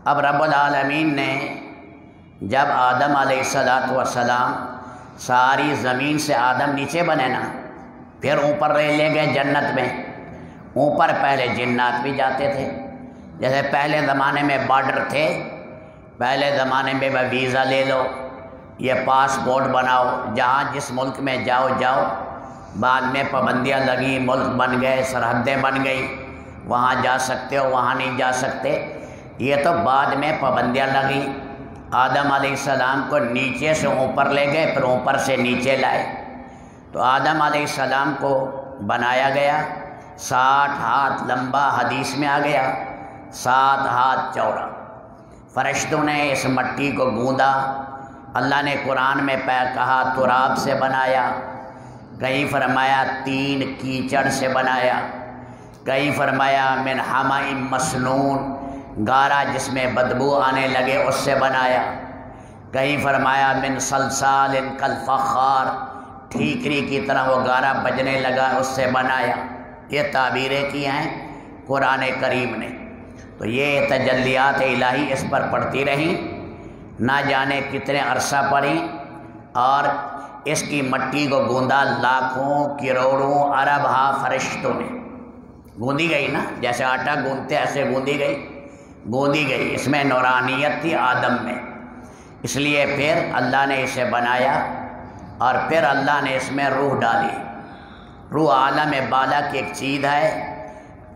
اب رب العالمین نے جب آدم علیہ السلام ساری زمین سے آدم نیچے بنے نا، پھر اوپر لے گئے جنت میں۔ اوپر پہلے جنات بھی جاتے تھے، جیسے پہلے زمانے میں بارڈر تھے، پہلے زمانے میں ویزا لے لو، یہ پاسپورٹ بناؤ، جہاں جس ملک میں جاؤ جاؤ۔ بعد میں پابندیاں لگی، ملک بن گئے، سرحدیں بن گئی، وہاں جا سکتے ہو، وہاں نہیں جا سکتے۔ یہ تو بعد میں پابندیاں لگی۔ آدم علیہ السلام کو نیچے سے اوپر لے گئے، پھر اوپر سے نیچے لائے۔ تو آدم علیہ السلام کو بنایا گیا 60 ہاتھ لمبا، حدیث میں آ گیا 7 ہاتھ چوڑا۔ فرشتوں نے اس مٹی کو گوندا۔ اللہ نے قرآن میں کہا تراب سے بنایا، کہیں فرمایا 3 کیچڑ سے بنایا، کہیں فرمایا من حمأ مسنون، گارا جس میں بدبو آنے لگے اس سے بنایا، کہیں فرمایا من صلصال کالفخار، ٹھیکری کی طرح وہ گارا بجنے لگا اس سے بنایا۔ یہ تعبیریں کی ہیں قرآن کریم نے۔ تو یہ تجلیات الہی اس پر پڑتی رہیں، نہ جانے کتنے عرصہ پڑیں، اور اس کی مٹی کو گوندا لاکھوں کروڑوں ارب ہا فرشتوں نے۔ گوندی گئی نا، جیسے آٹا گوندتے ایسے گوندی گئی۔ اس میں نورانیت تھی آدم میں، اس لیے پھر اللہ نے اسے بنایا، اور پھر اللہ نے اس میں روح ڈالی۔ روح عالم بالا کی ایک چیز ہے۔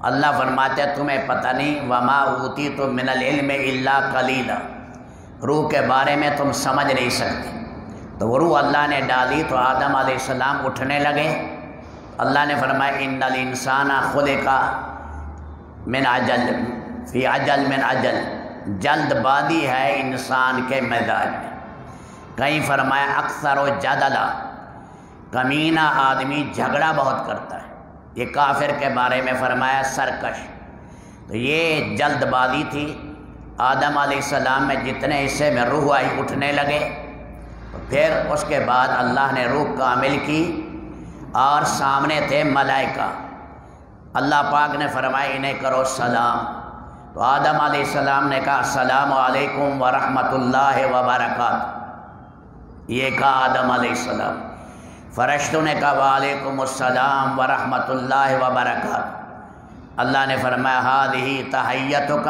اللہ فرماتے تمہیں پتہ نہیں، وما اوتیتم من العلم الا قلیلا، روح کے بارے میں تم سمجھ نہیں سکتے۔ تو وہ روح اللہ نے ڈالی تو آدم علیہ السلام اٹھنے لگے۔ اللہ نے فرمایا ان الانسان خلق من عجل، فی عجل من عجل، جلد بازی ہے انسان کے مزاج میں۔ کہیں فرمایا اکثر و جدلا، کمینہ آدمی جھگڑا بہت کرتا ہے۔ یہ کافر کے بارے میں فرمایا سرکش۔ تو یہ جلد بازی تھی آدم علیہ السلام میں، جتنے حصے میں روح آئی اٹھنے لگے۔ پھر اس کے بعد اللہ نے روح کامل کی، اور سامنے تھے ملائکہ۔ اللہ پاک نے فرمایا انہیں کرو سلام۔ تو آدم علیہ السلام نے کہا السلام علیکم ورحمۃ اللہ وبرکاتہ، یہ کہا آدم علیہ السلام۔ فرشتوں نے کہا وعلیکم السلام ورحمۃ اللہ وبرکاتہ۔ اللہ نے فرمایا ہذہ تحیتک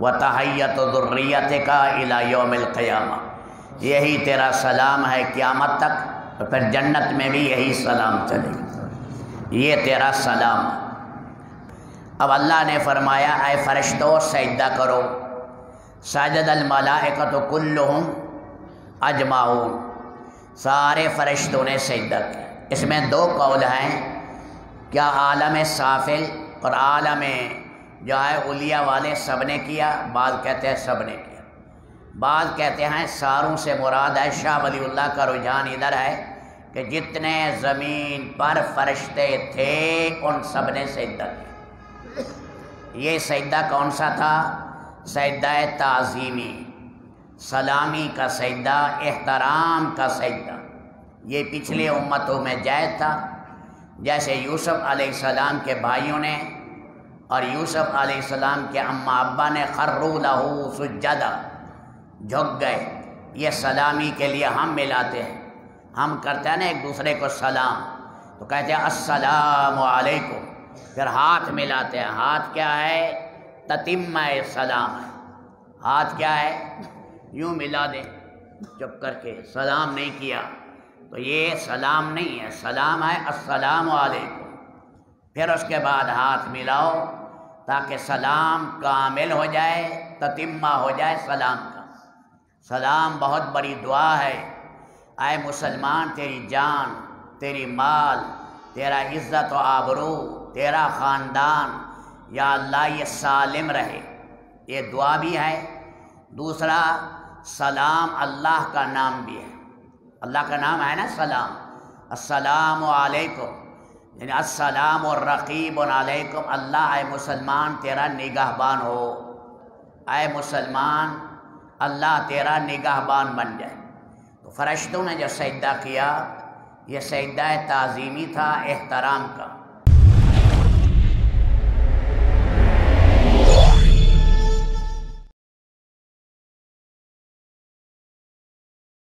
وتحیت ذریتک الی یوم القیامہ، یہی تیرا سلام ہے قیامت تک، تو پھر جنت میں بھی یہی سلام چلے گا، یہ تیرا سلام ہے۔ اب اللہ نے فرمایا اے فرشتوں سجدہ کرو۔ سجد الملائکۃ کلہم اجمعون، سارے فرشتوں نے سجدہ کیا۔ اس میں 2 قول ہیں، کیا عالم سافل اور عالم جو ہے علیہ والے سب نے کیا؟ بعض کہتے ہیں سب نے کیا، بعض کہتے ہیں ساروں سے مراد ہے۔ شاہ ولی اللہ کا رجحان ادھر ہے کہ جتنے زمین پر فرشتے تھے ان سب نے سجدہ کیا۔ یہ سجدہ کون سا تھا؟ سجدہ تعظیمی، سلامی کا سجدہ، احترام کا سجدہ۔ یہ پچھلے امتوں میں جائز تھا، جیسے یوسف علیہ السلام کے بھائیوں نے اور یوسف علیہ السلام کے اماں ابا نے خروا لہ سجدا، جھک گئے۔ یہ سلامی کے لیے ہم ملاتے ہیں، ہم کرتے ہیں نا ایک دوسرے کو سلام، تو کہتے ہیں السلام علیکم، پھر ہاتھ ملاتے ہیں۔ ہاتھ کیا ہے؟ تتمہ سلام ہے۔ ہاتھ کیا ہے؟ یوں ملا دیں چپ کر کے، سلام نہیں کیا تو یہ سلام نہیں ہے، سلام ہے السلام علیکم۔ پھر اس کے بعد ہاتھ ملاؤ تاکہ سلام کامل ہو جائے، تتمہ ہو جائے سلام کا۔ سلام بہت بڑی دعا ہے۔ اے مسلمان تیری جان، تیری مال، تیرا عزت و آبرو، تیرا خاندان یا اللہ یہ سالم رہے، یہ دعا بھی ہے۔ دوسرا سلام اللہ کا نام بھی ہے، اللہ کا نام ہے نا سلام، السلام علیکم، یعنی السلام الرقیب علیکم، اللہ اے مسلمان تیرا نگہبان ہو، اے مسلمان اللہ تیرا نگہبان بن جائے۔ تو فرشتوں نے جو سجدہ کیا یہ سجدہ تعظیمی تھا، احترام کا۔